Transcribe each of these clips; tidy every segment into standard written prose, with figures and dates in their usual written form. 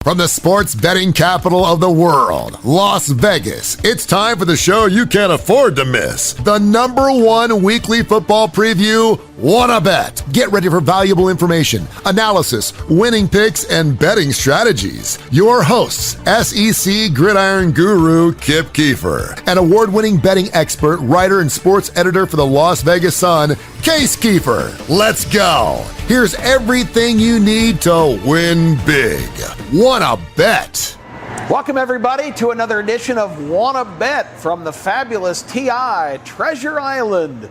From the sports betting capital of the world, Las Vegas, it's time for the show you can't afford to miss. The #1 weekly football preview, Wanna Bet. Get ready for valuable information, analysis, winning picks, and betting strategies. Your hosts, SEC gridiron guru Kip Keefer, and award-winning betting expert, writer, and sports editor for the Las Vegas Sun, Kip Keefer. Let's go. Here's everything you need to win big. Wanna Bet. Welcome, everybody, to another edition of Wanna Bet from the fabulous TI Treasure Island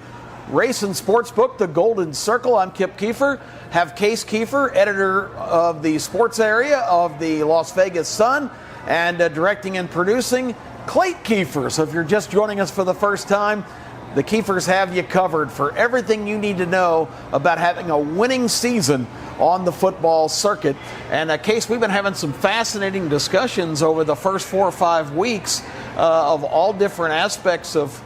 Race and Sportsbook, the Golden Circle. I'm Kip Keefer. Have Kip Keefer, editor of the sports area of the Las Vegas Sun, and directing and producing Kip Keefer. So if you're just joining us for the first time, the Keefers have you covered for everything you need to know about having a winning season on the football circuit. And Case, we've been having some fascinating discussions over the first 4 or 5 weeks of all different aspects of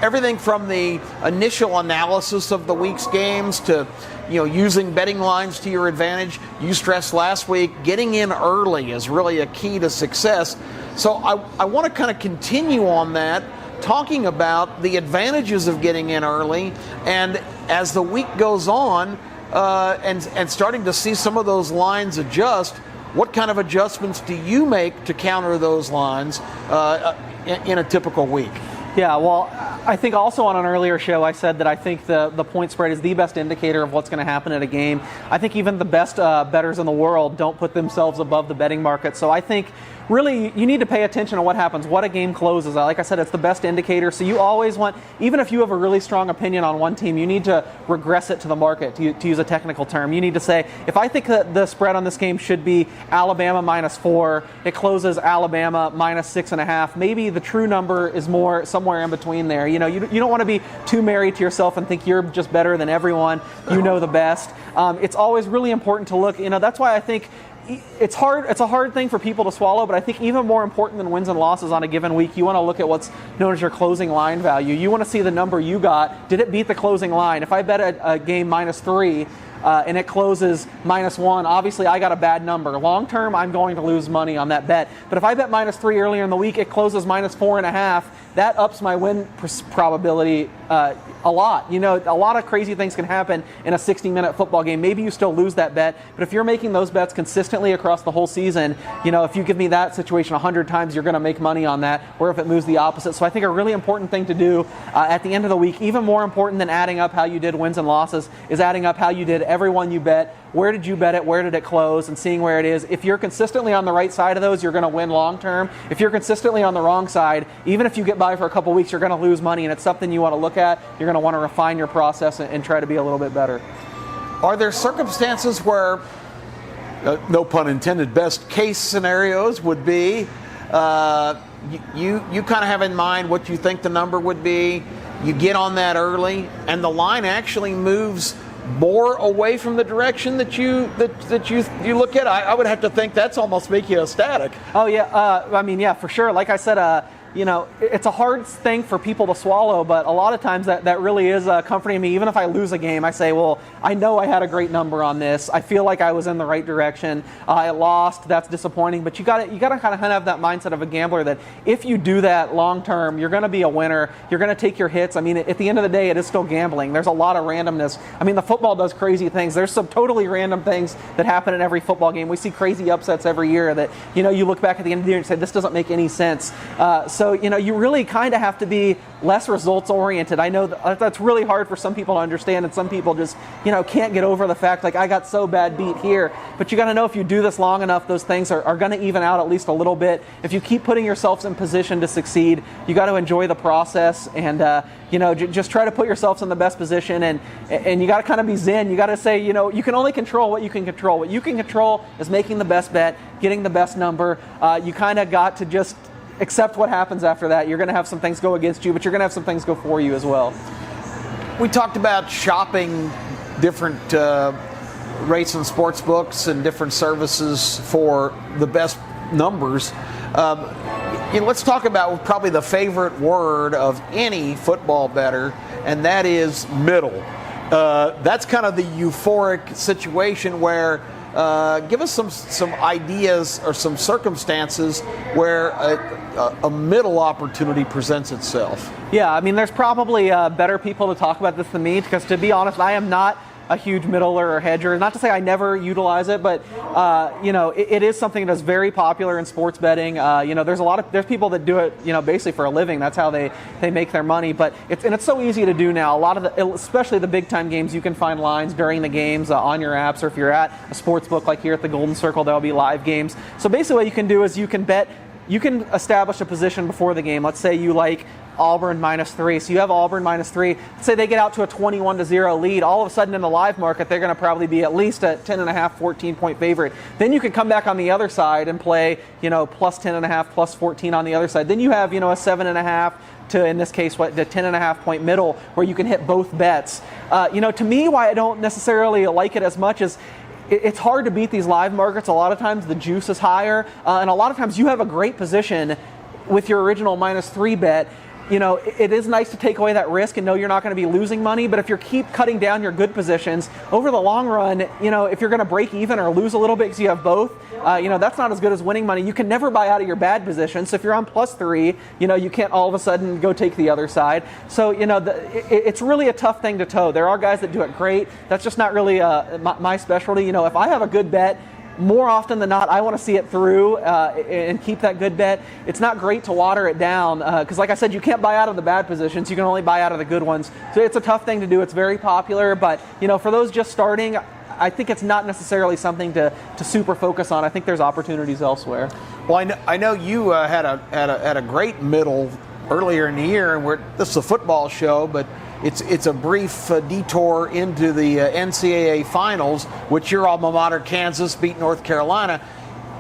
everything from the initial analysis of the week's games to using betting lines to your advantage. You stressed last week getting in early is really a key to success. So I want to kind of continue on that, talking about the advantages of getting in early, and as the week goes on, and starting to see some of those lines adjust, what kind of adjustments do you make to counter those lines in a typical week? Yeah, well, I think also on an earlier show I said that I think the point spread is the best indicator of what's going to happen at a game. I think even the best bettors in the world don't put themselves above the betting market. So I think really you need to pay attention to what happens, what a game closes. Like I said, it's the best indicator. So you always want, even if you have a really strong opinion on one team, you need to regress it to the market, to use a technical term. You need to say, if I think that the spread on this game should be Alabama -4, it closes Alabama -6.5. Maybe the true number is more somewhere in between there. You don't want to be too married to yourself and think you're just better than everyone. You know the best. It's always really important to look. That's why I think it's hard. It's a hard thing for people to swallow, but I think even more important than wins and losses on a given week, you want to look at what's known as your closing line value. You want to see the number you got. Did it beat the closing line? If I bet a game -3 and it closes -1, obviously I got a bad number. Long term, I'm going to lose money on that bet. But if I bet -3 earlier in the week, it closes -4.5. That ups my win probability a lot. A lot of crazy things can happen in a 60-minute football game. Maybe you still lose that bet, but if you're making those bets consistently across the whole season, if you give me that situation 100 times, you're going to make money on that, or if it moves the opposite. So I think a really important thing to do at the end of the week, even more important than adding up how you did wins and losses, is adding up how you did every one you bet. Where did you bet it? Where did it close? And seeing where it is. If you're consistently on the right side of those, you're going to win long term. If you're consistently on the wrong side, even if you get by for a couple weeks, you're going to lose money, and it's something you want to look at. You're going to want to refine your process and try to be a little bit better. Are there circumstances where, no pun intended, best case scenarios would be you kind of have in mind what you think the number would be, you get on that early, and the line actually moves more away from the direction that you look at? I would have to think that's almost make you ecstatic. Oh yeah, yeah, for sure. Like I said, it's a hard thing for people to swallow, but a lot of times that really is comforting me. Even if I lose a game, I say, well, I know I had a great number on this. I feel like I was in the right direction. I lost. That's disappointing. But you got to kind of have that mindset of a gambler that if you do that long term, you're going to be a winner. You're going to take your hits. I mean, at the end of the day, it is still gambling. There's a lot of randomness. I mean, the football does crazy things. There's some totally random things that happen in every football game. We see crazy upsets every year that, you look back at the end of the year and say, this doesn't make any sense. So, you really kind of have to be less results oriented. I know that's really hard for some people to understand, and some people just, can't get over the fact, like, I got so bad beat here. But you got to know if you do this long enough, those things are going to even out at least a little bit. If you keep putting yourselves in position to succeed, you got to enjoy the process and, just try to put yourselves in the best position. And you got to kind of be zen. You got to say, you can only control what you can control. What you can control is making the best bet, getting the best number. You kind of got to just accept what happens after that. You're going to have some things go against you, but you're going to have some things go for you as well. We talked about shopping different race and sports books and different services for the best numbers. Let's talk about probably the favorite word of any football bettor, and that is middle. That's kind of the euphoric situation where Give us some ideas or some circumstances where a middle opportunity presents itself. Yeah, I mean, there's probably better people to talk about this than me, because to be honest, I am not a huge middler or hedger. Not to say I never utilize it, but it is something that's very popular in sports betting. There's people that do it, basically for a living. That's how they make their money. But it's so easy to do now. A lot of especially the big time games, you can find lines during the games on your apps, or if you're at a sports book like here at the Golden Circle, there'll be live games. So basically, what you can do is you can establish a position before the game. Let's say you like Auburn -3. So you have Auburn -3. Let's say they get out to a 21-0 lead. All of a sudden in the live market, they're going to probably be at least a 10.5, 14-point favorite. Then you can come back on the other side and play, plus 10.5, plus 14 on the other side. Then you have, a 7.5 to, in this case, the 10.5 point middle where you can hit both bets. To me, why I don't necessarily like it as much is it's hard to beat these live markets. A lot of times the juice is higher, and a lot of times you have a great position with your original -3 bet. It is nice to take away that risk and know you're not going to be losing money, but if you keep cutting down your good positions, over the long run, if you're going to break even or lose a little bit because you have both, that's not as good as winning money. You can never buy out of your bad position, so if you're on +3, you can't all of a sudden go take the other side. So, it's really a tough thing to toe. There are guys that do it great. That's just not really my specialty. If I have a good bet, more often than not, I want to see it through and keep that good bet. It's not great to water it down because, like I said, you can't buy out of the bad positions. You can only buy out of the good ones. So it's a tough thing to do. It's very popular, but for those just starting, I think it's not necessarily something to super focus on. I think there's opportunities elsewhere. Well, I know you had a great middle earlier in the year, and this is a football show, but it's a brief detour into the NCAA finals, which your alma mater, Kansas, beat North Carolina.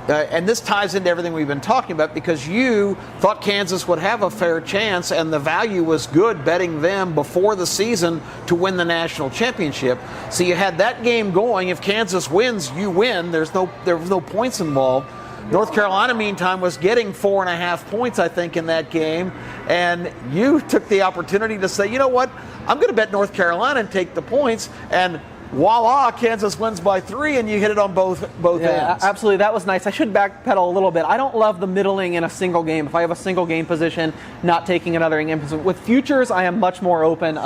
And this ties into everything we've been talking about because you thought Kansas would have a fair chance and the value was good betting them before the season to win the national championship. So you had that game going. If Kansas wins, you win. There was no points involved. North Carolina, meantime, was getting 4.5 points, I think, in that game. And you took the opportunity to say, you know what, I'm going to bet North Carolina and take the points. And voila, Kansas wins by 3, and you hit it on both ends. Absolutely. That was nice. I should backpedal a little bit. I don't love the middling in a single game. If I have a single game position, not taking another game. With futures, I am much more open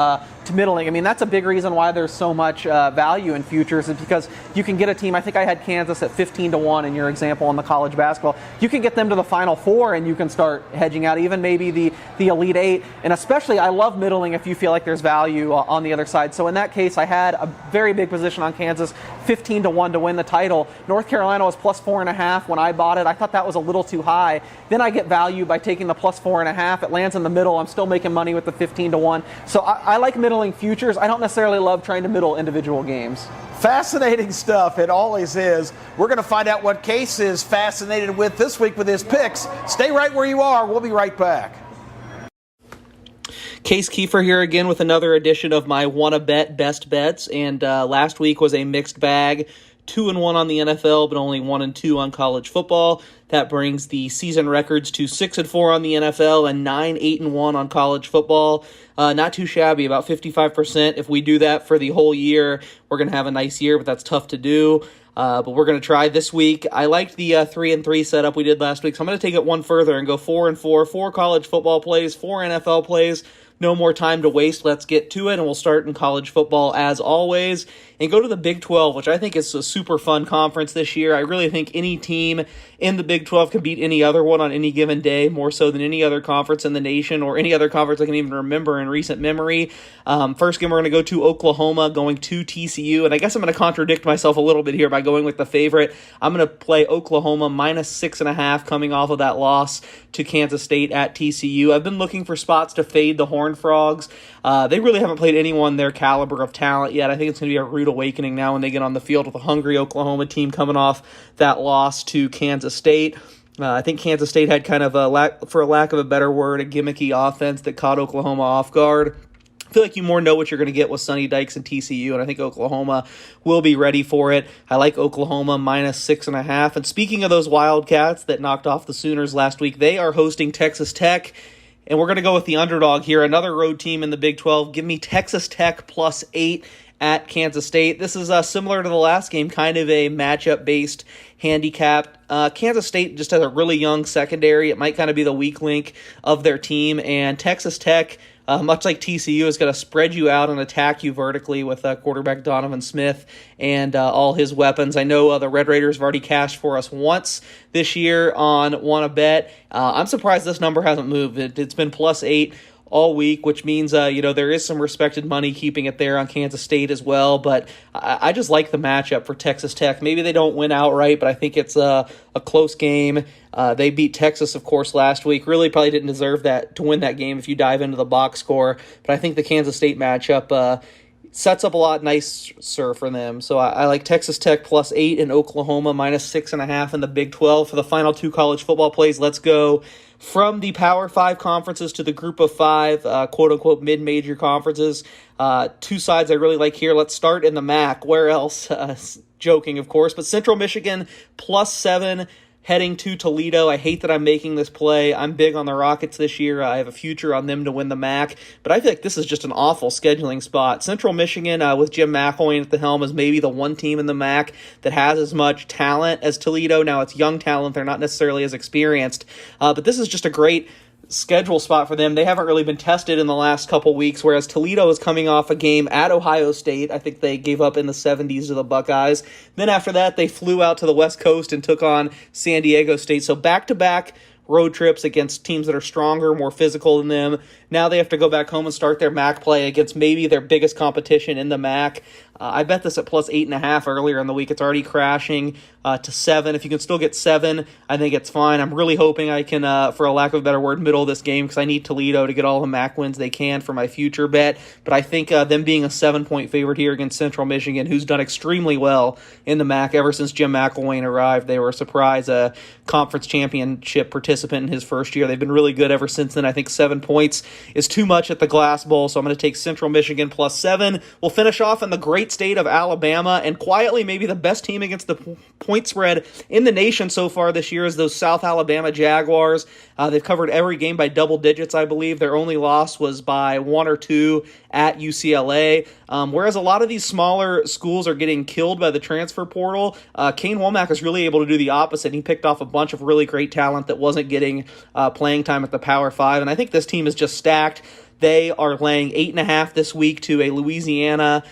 to middling. I mean, that's a big reason why there's so much value in futures is because you can get a team. I think I had Kansas at 15-1 in your example on the college basketball. You can get them to the Final Four, and you can start hedging out even maybe the Elite Eight. And especially, I love middling if you feel like there's value on the other side. So in that case, I had a very big position on Kansas, 15-1 to win the title. North Carolina was plus 4.5 when I bought it. I thought that was a little too high. Then I get value by taking the plus 4.5. It lands in the middle. I'm still making money with the 15-1. So I like middling futures. I don't necessarily love trying to middle individual games. Fascinating stuff. It always is. We're going to find out what Case is fascinated with this week with his picks. Stay right where you are. We'll be right back. Case Keefer here again with another edition of my Wanna Bet Best Bets, and last week was a mixed bag, 2-1 on the NFL, but only 1-2 on college football. That brings the season records to 6-4 on the NFL and 9-8-1 on college football. Not too shabby, about 55%. If we do that for the whole year, we're going to have a nice year, but that's tough to do. But we're going to try this week. I liked the 3-3 setup we did last week, so I'm going to take it one further and go 4-4, 4 college football plays, 4 NFL plays. No more time to waste. Let's get to it, and we'll start in college football as always and go to the Big 12, which I think is a super fun conference this year. I really think any team in the Big 12 can beat any other one on any given day, more so than any other conference in the nation or any other conference I can even remember in recent memory. First game, we're going to go to Oklahoma, going to TCU, and I guess I'm going to contradict myself a little bit here by going with the favorite. I'm going to play Oklahoma minus 6.5 coming off of that loss to Kansas State at TCU. I've been looking for spots to fade the Horned Frogs. They really haven't played anyone their caliber of talent yet. I think it's going to be a rude awakening now when they get on the field with a hungry Oklahoma team coming off that loss to Kansas State. I think Kansas State had kind of, for a lack of a better word, a gimmicky offense that caught Oklahoma off guard. I feel like you more know what you're going to get with Sonny Dykes and TCU, and I think Oklahoma will be ready for it. I like Oklahoma minus 6.5. And speaking of those Wildcats that knocked off the Sooners last week, they are hosting Texas Tech. And we're going to go with the underdog here, another road team in the Big 12. Give me Texas Tech plus 8 at Kansas State. This is similar to the last game, kind of a matchup-based handicap. Kansas State just has a really young secondary. It might kind of be the weak link of their team, and Texas Tech, much like TCU, is going to spread you out and attack you vertically with quarterback Donovan Smith and all his weapons. I know the Red Raiders have already cashed for us once this year on Wanna Bet. I'm surprised this number hasn't moved. It's been +8 all week, which means there is some respected money keeping it there on Kansas State as well. But I just like the matchup for Texas Tech. Maybe they don't win outright, but I think it's a close game. They beat Texas, of course, last week. Really probably didn't deserve that to win that game if you dive into the box score. But I think the Kansas State matchup sets up a lot nicer for them. So I like Texas Tech +8 and Oklahoma -6.5 in the Big 12 for the final two college football plays. Let's go from the Power 5 conferences to the Group of 5, quote-unquote mid-major conferences. Two sides I really like here. Let's start in the MAC. Where else? Joking, of course. But Central Michigan +7 heading to Toledo. I hate that I'm making this play. I'm big on the Rockets this year. I have a future on them to win the MAC, but I feel like this is just an awful scheduling spot. Central Michigan, with Jim McElwain at the helm, is maybe the one team in the MAC that has as much talent as Toledo. Now, it's young talent. They're not necessarily as experienced, but this is just a great schedule spot for them. They haven't really been tested in the last couple weeks, whereas Toledo is coming off a game at Ohio State. I think they gave up in the 70s to the Buckeyes. Then after that, they flew out to the West Coast and took on San Diego State. So back-to-back road trips against teams that are stronger, more physical than them. Now they have to go back home and start their MAC play against maybe their biggest competition in the MAC. I bet this at +8.5 earlier in the week. It's already crashing to 7. If you can still get 7, I think it's fine. I'm really hoping I can, for a lack of a better word, middle this game because I need Toledo to get all the MAC wins they can for my future bet. But I think them being a 7-point favorite here against Central Michigan, who's done extremely well in the MAC ever since Jim McElwain arrived. They were a surprise conference championship participant in his first year. They've been really good ever since then. I think 7 points is too much at the Glass Bowl, so I'm going to take Central Michigan +7. We'll finish off in the great state of Alabama, and quietly maybe the best team against the point spread in the nation so far this year is those South Alabama Jaguars. They've covered every game by double digits, I believe. Their only loss was by 1 or 2 at UCLA. Whereas a lot of these smaller schools are getting killed by the transfer portal, Kane Womack is really able to do the opposite. He picked off a bunch of really great talent that wasn't getting playing time at the Power 5, and I think this team is just stacked. They are laying 8.5 this week to a Louisiana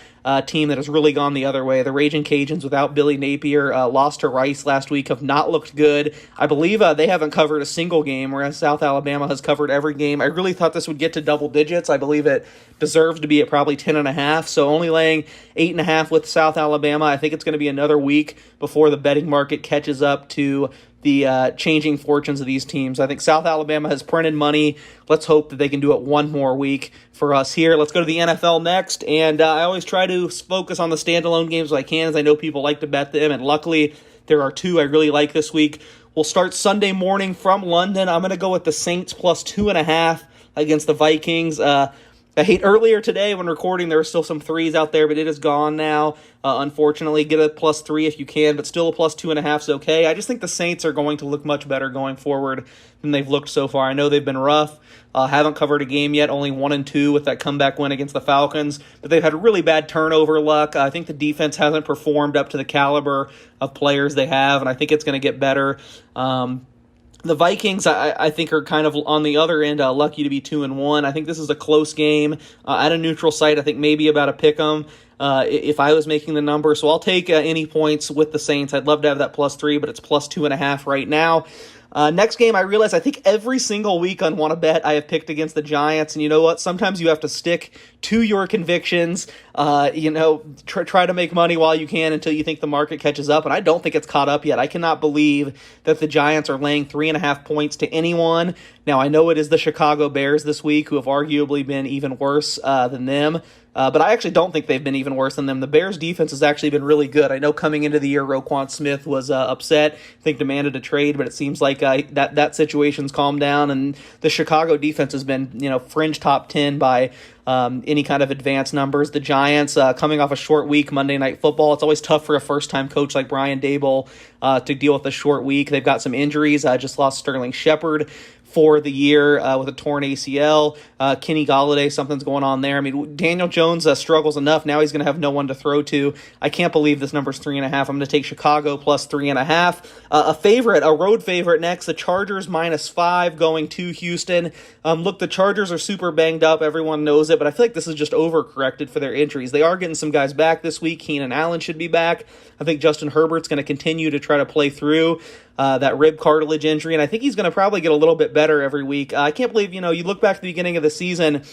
team that has really gone the other way. The Raging Cajuns, without Billy Napier, lost to Rice last week, have not looked good. I believe they haven't covered a single game, whereas South Alabama has covered every game. I really thought this would get to double digits. I believe it deserves to be at probably 10.5, so only laying 8.5 with South Alabama. I think it's going to be another week before the betting market catches up to the changing fortunes of these teams. I think South Alabama has printed money. Let's hope that they can do it one more week for us here. Let's go to the NFL next, and I always try to focus on the standalone games if I can, as I know people like to bet them, and luckily there are 2 I really like this week. We'll start Sunday morning from London. I'm going to go with the Saints +2.5 against the Vikings. I hate earlier today when recording, there were still some 3s out there, but it is gone now. Unfortunately, get a +3 if you can, but still a +2.5 is okay. I just think the Saints are going to look much better going forward than they've looked so far. I know they've been rough, haven't covered a game yet, only 1-2 with that comeback win against the Falcons, but they've had really bad turnover luck. I think the defense hasn't performed up to the caliber of players they have, and I think it's going to get better. The Vikings, I think, are kind of on the other end, lucky to be 2-1. I think this is a close game at a neutral site. I think maybe about a pick 'em if I was making the number. So I'll take any points with the Saints. I'd love to have that +3, but it's +2.5 right now. Next game, I realize I think every single week on Wanna Bet I have picked against the Giants, and you know what? Sometimes you have to stick to your convictions. Try to make money while you can until you think the market catches up, and I don't think it's caught up yet. I cannot believe that the Giants are laying 3.5 points to anyone. Now, I know it is the Chicago Bears this week, who have arguably been even worse than them. But I actually don't think they've been even worse than them. The Bears' defense has actually been really good. I know coming into the year, Roquan Smith was upset, I think demanded a trade, but it seems like that situation's calmed down, and the Chicago defense has been, fringe top 10 by any kind of advanced numbers. The Giants, coming off a short week, Monday Night Football, it's always tough for a first-time coach like Brian Daboll to deal with a short week. They've got some injuries. Just lost Sterling Shepard for the year with a torn ACL. Kenny Golladay, something's going on there. I mean, Daniel Jones struggles enough. Now he's going to have no one to throw to. I can't believe this number's 3.5. I'm going to take Chicago plus 3.5. A road favorite next, the Chargers -5 going to Houston. Look, the Chargers are super banged up. Everyone knows it, but I feel like this is just overcorrected for their injuries. They are getting some guys back this week. Keenan Allen should be back. I think Justin Herbert's going to continue to try to play through that rib cartilage injury, and I think he's going to probably get a little bit better every week. I can't believe, you look back to the beginning of the season.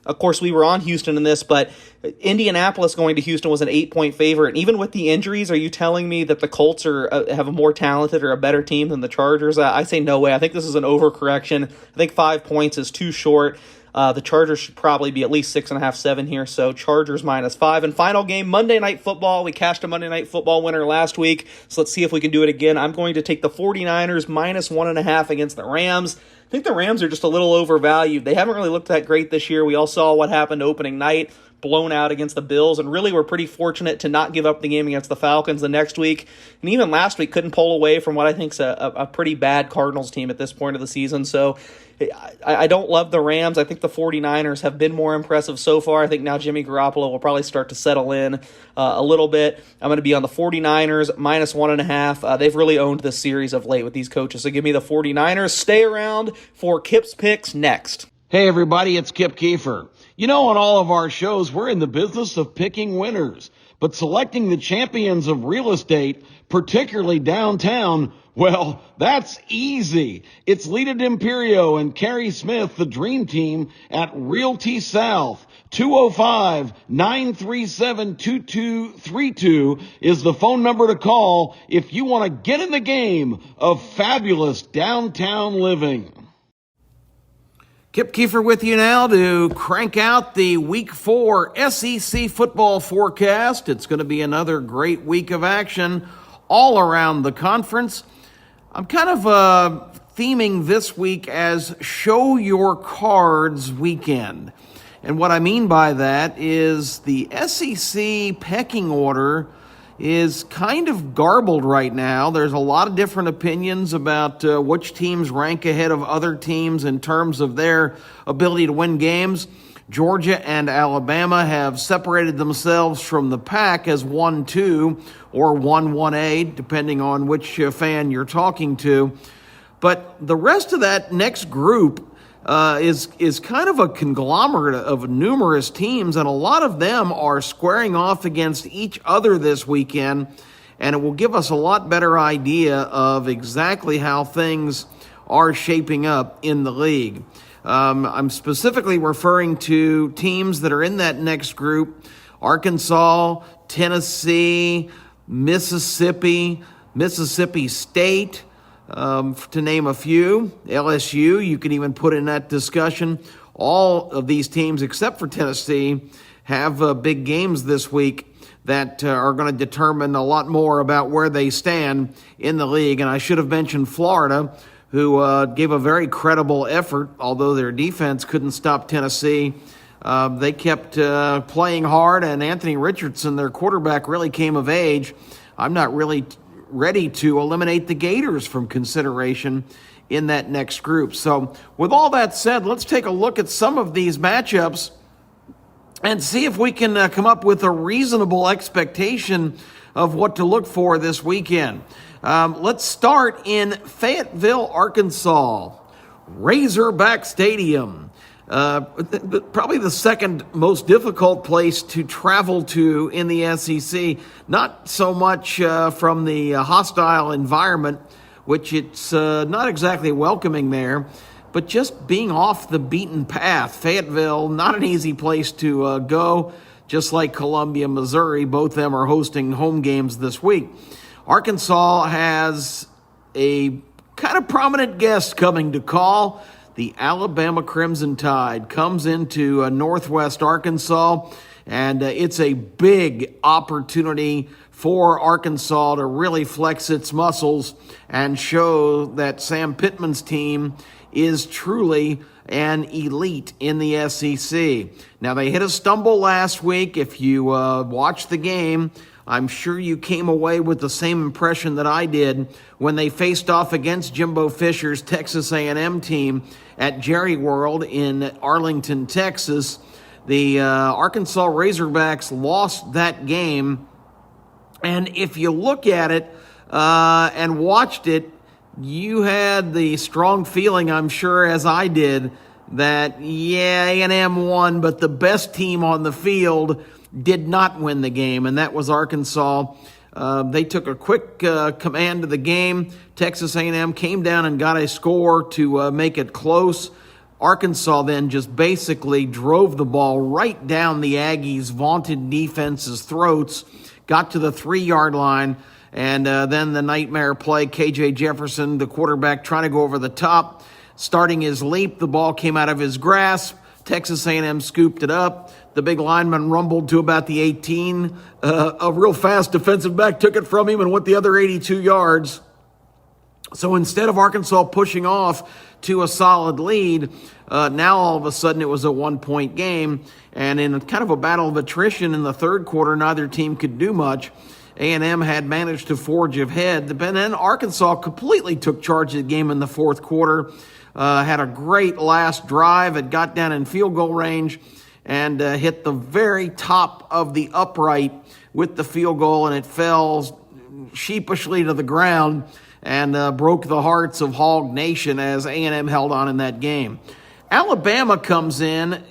Of course, we were on Houston in this, but Indianapolis going to Houston was an 8-point favorite. And even with the injuries, are you telling me that the Colts have a more talented or a better team than the Chargers? I say no way. I think this is an overcorrection. I think 5 points is too short. The Chargers should probably be at least 6.5, 7 here, so Chargers -5. And final game, Monday Night Football. We cashed a Monday Night Football winner last week, so let's see if we can do it again. I'm going to take the 49ers -1.5 against the Rams. I think the Rams are just a little overvalued. They haven't really looked that great this year. We all saw what happened opening night, blown out against the Bills, and really were pretty fortunate to not give up the game against the Falcons the next week. And even last week couldn't pull away from what I think is a pretty bad Cardinals team at this point of the season. So I don't love the Rams. I think the 49ers have been more impressive so far. I think now Jimmy Garoppolo will probably start to settle in a little bit. I'm going to be on the 49ers -1.5. They've really owned this series of late with these coaches. So give me the 49ers. Stay around for Kip's Picks next. Hey everybody, it's Kip Keefer. On all of our shows, we're in the business of picking winners, but selecting the champions of real estate, particularly downtown, well, that's easy. It's Lita D'Imperio and Carrie Smith, the dream team at Realty South. 205-937-2232 is the phone number to call if you want to get in the game of fabulous downtown living. Kip Keefer with you now to crank out the Week 4 SEC football forecast. It's going to be another great week of action all around the conference. I'm kind of theming this week as Show Your Cards weekend. And what I mean by that is the SEC pecking order is kind of garbled right now. There's a lot of different opinions about which teams rank ahead of other teams in terms of their ability to win games. Georgia and Alabama have separated themselves from the pack as 1-2 or 1-1A, depending on which fan you're talking to. But the rest of that next group is kind of a conglomerate of numerous teams, and a lot of them are squaring off against each other this weekend, and it will give us a lot better idea of exactly how things are shaping up in the league. I'm specifically referring to teams that are in that next group: Arkansas, Tennessee, Mississippi State, to name a few. LSU, you can even put in that discussion. All of these teams, except for Tennessee, have big games this week that are going to determine a lot more about where they stand in the league. And I should have mentioned Florida, who gave a very credible effort, although their defense couldn't stop Tennessee. They kept playing hard, and Anthony Richardson, their quarterback, really came of age. I'm not really ready to eliminate the Gators from consideration in that next group. So with all that said, let's take a look at some of these matchups and see if we can come up with a reasonable expectation of what to look for this weekend. Let's start in Fayetteville, Arkansas, Razorback Stadium. Probably the second most difficult place to travel to in the SEC. Not so much from the hostile environment, which it's not exactly welcoming there, but just being off the beaten path. Fayetteville, not an easy place to go, just like Columbia, Missouri. Both of them are hosting home games this week. Arkansas has a kind of prominent guest coming to call. The Alabama Crimson Tide comes into Northwest Arkansas, and it's a big opportunity for Arkansas to really flex its muscles and show that Sam Pittman's team is truly an elite in the SEC. Now, they hit a stumble last week. If you watched the game, I'm sure you came away with the same impression that I did when they faced off against Jimbo Fisher's Texas A&M team at Jerry World in Arlington, Texas. The Arkansas Razorbacks lost that game. And if you look at it and watched it, you had the strong feeling, I'm sure, as I did, that, yeah, A&M won, but the best team on the field did not win the game, and that was Arkansas. They took a quick command of the game. Texas A&M came down and got a score to make it close. Arkansas then just basically drove the ball right down the Aggies' vaunted defense's throats, got to the 3-yard line, and then the nightmare play, K.J. Jefferson, the quarterback, trying to go over the top, starting his leap. The ball came out of his grasp. Texas A&M scooped it up. The big lineman rumbled to about the 18. A real fast defensive back took it from him and went the other 82 yards. So instead of Arkansas pushing off to a solid lead, now all of a sudden it was a 1-point game. And in kind of a battle of attrition in the third quarter, neither team could do much. A&M had managed to forge ahead. But then Arkansas completely took charge of the game in the fourth quarter. Had a great last drive. It got down in field goal range and hit the very top of the upright with the field goal, and it fell sheepishly to the ground and broke the hearts of Hog Nation as A&M held on in that game. Alabama comes in,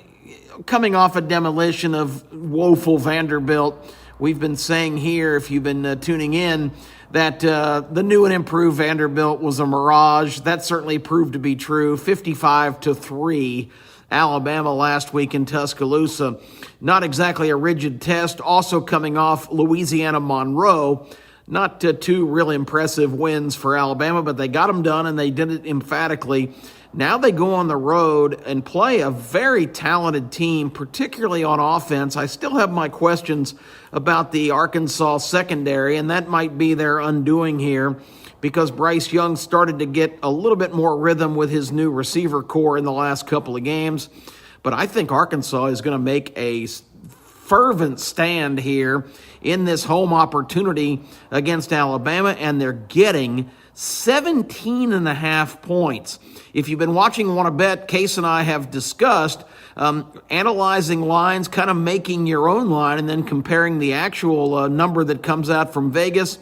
coming off a demolition of woeful Vanderbilt. We've been saying here, if you've been tuning in, that the new and improved Vanderbilt was a mirage. That certainly proved to be true. 55-3, Alabama last week in Tuscaloosa. Not exactly a rigid test. Also coming off Louisiana Monroe. Not two really impressive wins for Alabama, but they got them done, and they did it emphatically. Now they go on the road and play a very talented team, particularly on offense. I still have my questions about the Arkansas secondary, and that might be their undoing here because Bryce Young started to get a little bit more rhythm with his new receiver core in the last couple of games. But I think Arkansas is going to make a fervent stand here in this home opportunity against Alabama, and they're getting 17.5 points. If you've been watching Want to Bet, Case and I have discussed analyzing lines, kind of making your own line, and then comparing the actual number that comes out from Vegas.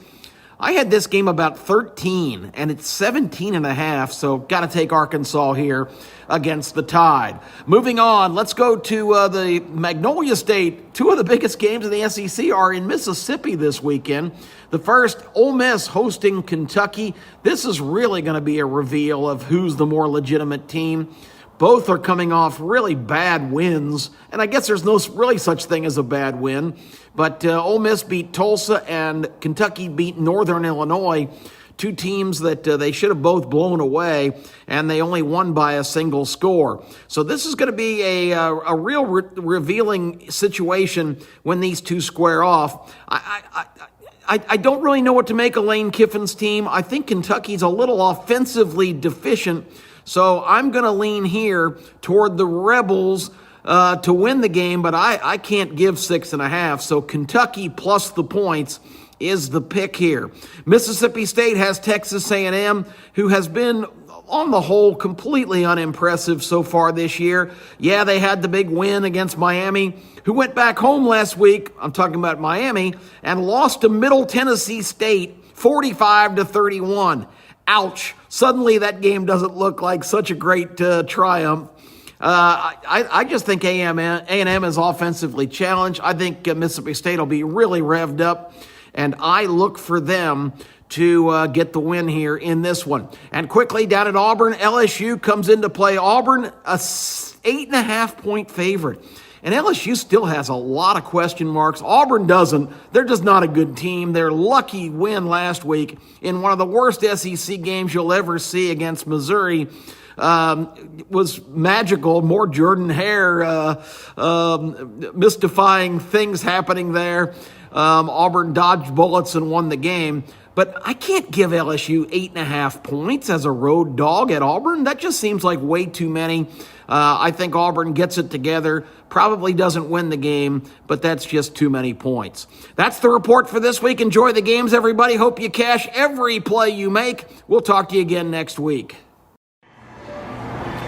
I had this game about 13, and it's 17.5, so got to take Arkansas here against the Tide. Moving on, let's go to the Magnolia State. Two of the biggest games in the SEC are in Mississippi this weekend. The first, Ole Miss hosting Kentucky. This is really going to be a reveal of who's the more legitimate team. Both are coming off really bad wins, and I guess there's no really such thing as a bad win. But Ole Miss beat Tulsa, and Kentucky beat Northern Illinois, two teams that they should have both blown away, and they only won by a single score. So this is going to be a real revealing situation when these two square off. I don't really know what to make of Lane Kiffin's team. I think Kentucky's a little offensively deficient, so I'm going to lean here toward the Rebels to win the game, but I can't give 6.5. So Kentucky plus the points is the pick here. Mississippi State has Texas A&M, who has been, on the whole, completely unimpressive so far this year. Yeah, they had the big win against Miami, who went back home last week, I'm talking about Miami, and lost to Middle Tennessee State 45-31. Ouch. Suddenly that game doesn't look like such a great triumph. I just think A&M is offensively challenged. I think Mississippi State will be really revved up, and I look for them to get the win here in this one. And quickly down at Auburn, LSU comes into play. Auburn, a 8.5-point favorite. And LSU still has a lot of question marks. Auburn doesn't. They're just not a good team. Their lucky win last week in one of the worst SEC games you'll ever see against Missouri was magical. More Jordan Hare mystifying things happening there. Auburn dodged bullets and won the game. But I can't give LSU 8.5 points as a road dog at Auburn. That just seems like way too many. I think Auburn gets it together, probably doesn't win the game, but that's just too many points. That's the report for this week. Enjoy the games, everybody. Hope you cash every play you make. We'll talk to you again next week.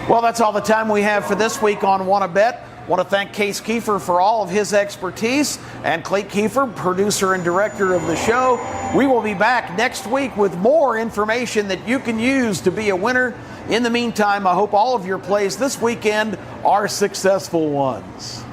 Well, that's all the time we have for this week on Wanna Bet. Want to thank Case Keefer for all of his expertise, and Kip Keefer, producer and director of the show. We will be back next week with more information that you can use to be a winner. In the meantime, I hope all of your plays this weekend are successful ones.